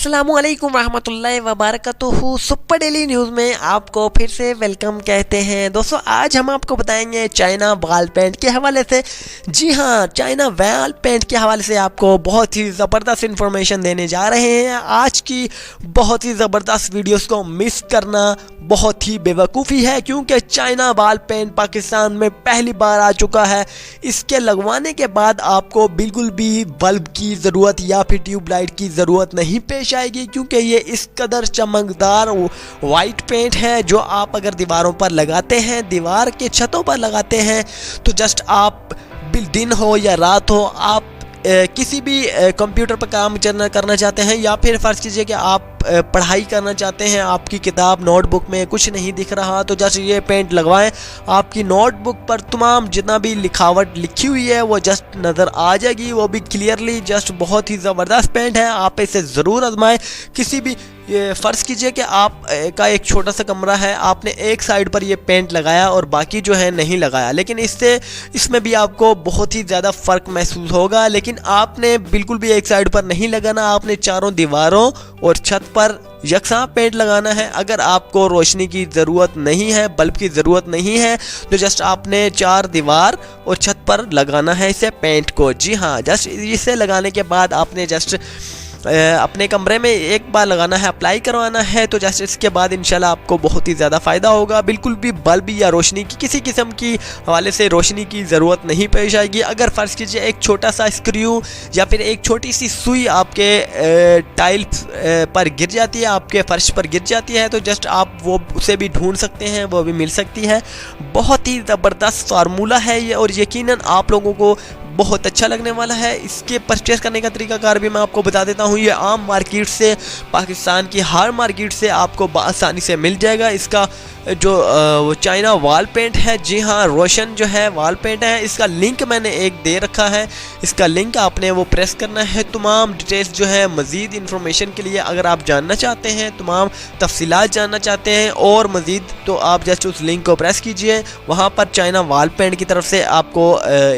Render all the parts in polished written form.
अस्सलामुअलैकुम रहमतुल्लाहि व बरकातुहू। सुपर डेली न्यूज़ में आपको फिर से वेलकम कहते हैं। दोस्तों, आज हम आपको बताएंगे चाइना वॉल पेंट के हवाले से। जी हाँ, चाइना वॉल पेंट के हवाले से आपको बहुत ही ज़बरदस्त इन्फॉर्मेशन देने जा रहे हैं। आज की बहुत ही ज़बरदस्त वीडियोस को मिस करना बहुत ही बेवकूफ़ी है, क्योंकि चाइना वॉल पेंट पाकिस्तान में पहली बार आ चुका है। इसके लगवाने के बाद आपको बिल्कुल भी बल्ब की ज़रूरत या फिर ट्यूबलाइट की ज़रूरत नहीं पेश आएगी, क्योंकि ये इस कदर चमकदार वाइट पेंट है जो आप अगर दीवारों पर लगाते हैं, दीवार के छतों पर लगाते हैं, तो जस्ट आप दिन हो या रात हो, आप किसी भी कंप्यूटर पर काम करना चाहते हैं या फिर फ़र्ज़ कीजिए कि आप पढ़ाई करना चाहते हैं, आपकी किताब नोटबुक में कुछ नहीं दिख रहा, तो जस्ट ये पेंट लगवाएं, आपकी नोटबुक पर तमाम जितना भी लिखावट लिखी हुई है वो जस्ट नज़र आ जाएगी, वो भी क्लियरली। जस्ट बहुत ही ज़बरदस्त पेंट है, आप इसे ज़रूर आजमाएं। किसी भी फ़र्ज़ कीजिए कि आप का एक छोटा सा कमरा है, आपने एक साइड पर ये पेंट लगाया और बाकी जो है नहीं लगाया, लेकिन इसमें भी आपको बहुत ही ज़्यादा फ़र्क महसूस होगा। लेकिन आपने बिल्कुल भी एक साइड पर नहीं लगाना, आपने चारों दीवारों और छत पर यकसा पेंट लगाना है। अगर आपको रोशनी की ज़रूरत नहीं है, बल्ब की ज़रूरत नहीं है, तो जस्ट आपने चार दीवार और छत पर लगाना है इसे पेंट को। जी हाँ, जस्ट इसे लगाने के बाद आपने जस्ट अपने कमरे में एक बार लगाना है, अप्लाई करवाना है, तो जैसे इसके बाद इंशाल्लाह आपको बहुत ही ज़्यादा फ़ायदा होगा। बिल्कुल भी बल्ब या रोशनी की किसी किस्म की हवाले से रोशनी की ज़रूरत नहीं पेश आएगी। अगर फ़र्ज़ कीजिए एक छोटा सा स्क्रू या फिर एक छोटी सी सुई आपके टाइल पर गिर जाती है, आपके फ़र्श पर गिर जाती है, तो जस्ट आप वो उसे भी ढूंढ सकते हैं, वो भी मिल सकती है। बहुत ही ज़बरदस्त फार्मूला है ये और यकीनन आप लोगों को बहुत अच्छा लगने वाला है। इसके परचेस करने का तरीकाकार भी मैं आपको बता देता हूँ। ये आम मार्केट से, पाकिस्तान की हर मार्केट से आपको आसानी से मिल जाएगा। इसका जो चाइना वॉल पेंट है, जी हाँ, रोशन जो है वॉल पेंट है, इसका लिंक मैंने एक दे रखा है। इसका लिंक आपने वो प्रेस करना है। तमाम डिटेल्स जो है मज़ीद इन्फॉर्मेशन के लिए अगर आप जानना चाहते हैं, तमाम तफसीलात जानना चाहते हैं और मज़ीद, तो आप जस्ट उस लिंक को प्रेस कीजिए। वहाँ पर चाइना वॉल पेंट की तरफ से आपको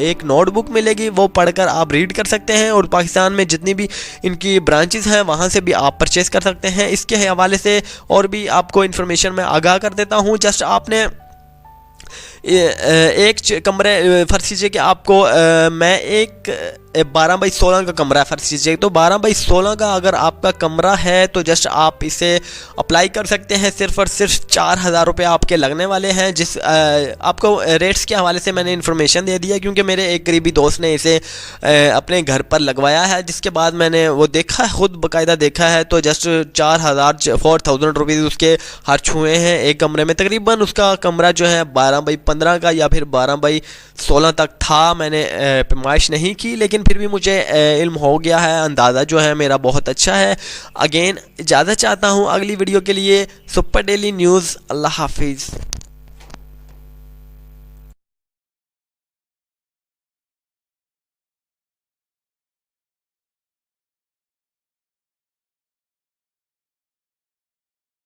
एक नोटबुक मिलेगी, वो पढ़कर आप रीड कर सकते हैं और पाकिस्तान में जितनी भी इनकी ब्रांचेस हैं वहाँ से भी आप परचेज़ कर सकते हैं। इसके हवाले से और भी आपको इन्फॉर्मेशन मैं आगाह कर देता हूँ। जस्ट आपने एक कमरे, फ़र्ज़ कीजिए कि आपको मैं एक 12 बाई 16 का कमरा है, फ़र्ज़ कीजिए, तो 12 बाई 16 का अगर आपका कमरा है तो जस्ट आप इसे अप्लाई कर सकते हैं। सिर्फ़ और सिर्फ 4000 रुपये आपके लगने वाले हैं। जिस आपको रेट्स के हवाले से मैंने इन्फॉर्मेशन दे दिया, क्योंकि मेरे एक करीबी दोस्त ने इसे अपने घर पर लगवाया है, जिसके बाद मैंने वो देखा है, ख़ुद बाकायदा देखा है, तो जस्ट 4000 रुपीज़ उसके खर्च हुए हैं एक कमरे में। तकरीबन उसका कमरा जो है 12 बाई 15 का या फिर 12 बाई 16 तक था। मैंने पैमाइश नहीं की, लेकिन फिर भी मुझे इल्म हो गया है, अंदाज़ा जो है मेरा बहुत अच्छा है। अगेन इजाज़त चाहता हूँ अगली वीडियो के लिए। सुपर डेली न्यूज़, अल्लाह हाफिज़।